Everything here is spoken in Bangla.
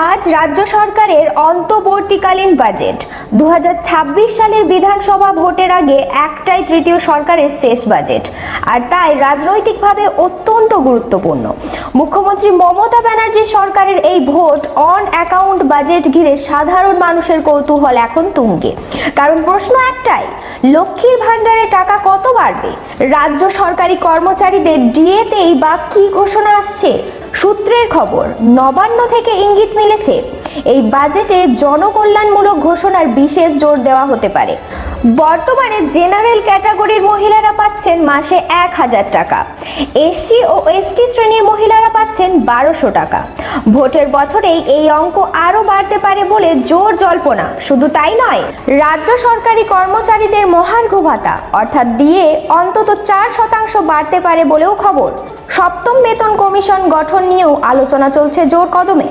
আজ রাজ্য সরকারের অন্তর্বর্তীকালীন বাজেট 2026 সালের বিধানসভা ভোটের আগে একটাই তৃতীয় সরকারের শেষ বাজেট, আর তাই রাজনৈতিকভাবে অত্যন্ত গুরুত্বপূর্ণ। মুখ্যমন্ত্রী মমতা ব্যানার্জি সরকারের এই ভোট অন অ্যাকাউন্ট বাজেট ঘিরে সাধারণ মানুষের কৌতূহল এখন তুঙ্গে। কারণ প্রশ্ন একটাই, লক্ষ্মীর ভাণ্ডারে টাকা কত বাড়বে? রাজ্য সরকারি কর্মচারীদের ডিএতেই বা কি ঘোষণা আসছে? সূত্রের খবর, নবান্ন থেকে ইঙ্গিত মিলেছে এই বাজেটে জনকল্যাণমূলক ঘোষণার বিশেষ জোর দেওয়া হতে পারে। বর্তমানে জেনারেল ক্যাটাগরির মহিলারা পাচ্ছেন মাসে 1000 টাকা, এসসি ও এসটি শ্রেণীর মহিলারা পাচ্ছেন 1200 টাকা। ভোটের বছরেই এই অঙ্ক আরও বাড়তে পারে বলে জোর জল্পনা। শুধু তাই নয়, রাজ্য সরকারি কর্মচারীদের মহার্ঘ ভাতা অর্থাৎ ডিএ অন্তত 4% বাড়তে পারে বলেও খবর। সপ্তম বেতন কমিশন গঠন নিয়েও আলোচনা চলছে জোর কদমে।